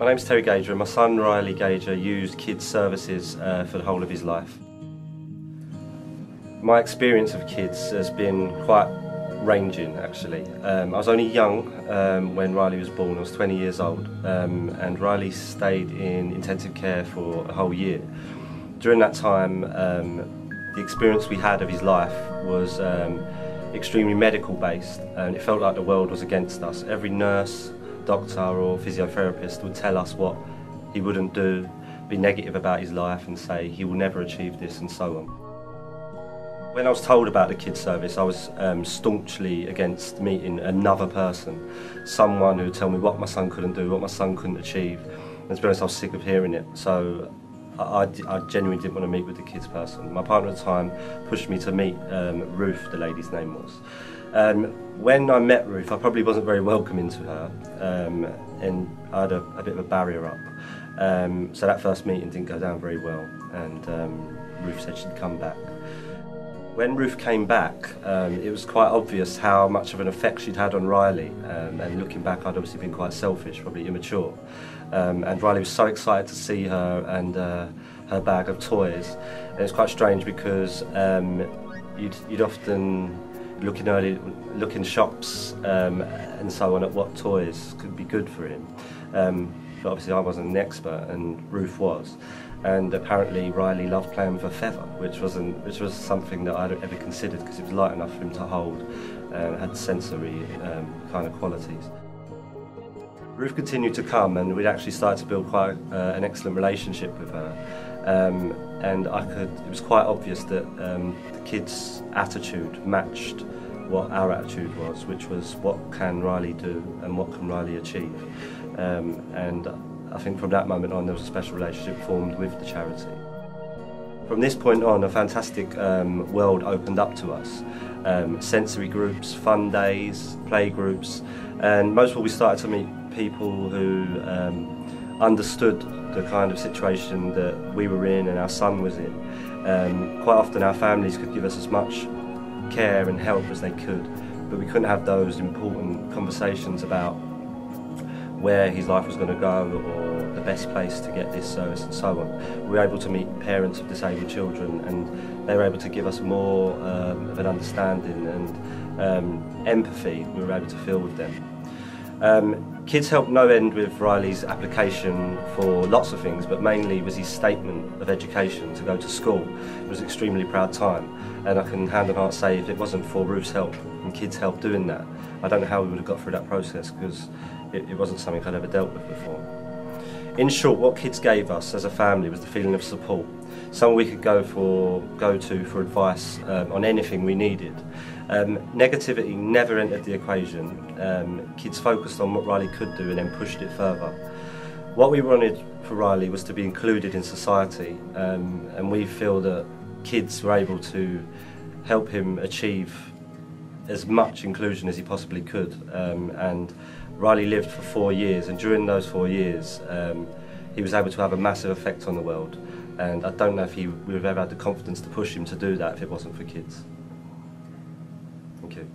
My name's Terry Gager and my son Riley Gager used kids services for the whole of his life. My experience of kids has been quite ranging actually. I was only young when Riley was born. I was 20 years old and Riley stayed in intensive care for a whole year. During that time the experience we had of his life was extremely medical based, and it felt like the world was against us. Every nurse, doctor or physiotherapist would tell us what he wouldn't do, be negative about his life and say he will never achieve this and so on. When I was told about the kids service, I was staunchly against meeting another person, someone who would tell me what my son couldn't do, what my son couldn't achieve. And to be honest, I was sick of hearing it, so I genuinely didn't want to meet with the kids person. My partner at the time pushed me to meet Ruth, the lady's name was. When I met Ruth, I probably wasn't very welcoming to her, and I had a bit of a barrier up. So that first meeting didn't go down very well, and Ruth said she'd come back. When Ruth came back, it was quite obvious how much of an effect she'd had on Riley, and looking back I'd obviously been quite selfish, probably immature. And Riley was so excited to see her and her bag of toys. And it was quite strange because you'd often look in shops and so on at what toys could be good for him. But obviously I wasn't an expert and Ruth was. And apparently Riley loved playing with a feather, which was something that I'd ever considered because it was light enough for him to hold and had sensory kind of qualities. Ruth continued to come and we'd actually started to build quite an excellent relationship with her. And it was quite obvious that the kids' attitude matched what our attitude was, which was what can Riley do and what can Riley achieve. And I think from that moment on there was a special relationship formed with the charity. From this point on, a fantastic world opened up to us. Sensory groups, fun days, play groups, and most of all we started to meet people who understood the kind of situation that we were in and our son was in. Quite often our families could give us as much care and help as they could, but we couldn't have those important conversations about where his life was going to go or the best place to get this service and so on. We were able to meet parents of disabled children and they were able to give us more of an understanding and empathy we were able to feel with them. Kids helped no end with Riley's application for lots of things, but mainly was his statement of education to go to school. It was an extremely proud time, and I can hand on heart say if it wasn't for Ruth's help and kids' help doing that, I don't know how we would have got through that process because it wasn't something I'd ever dealt with before. In short, what kids gave us as a family was the feeling of support. Someone we could go to for advice on anything we needed. Negativity never entered the equation. Kids focused on what Riley could do and then pushed it further. What we wanted for Riley was to be included in society, and we feel that kids were able to help him achieve as much inclusion as he possibly could. And Riley lived for 4 years, and during those 4 years he was able to have a massive effect on the world, and I don't know if we would have ever had the confidence to push him to do that if it wasn't for kids. Thank you.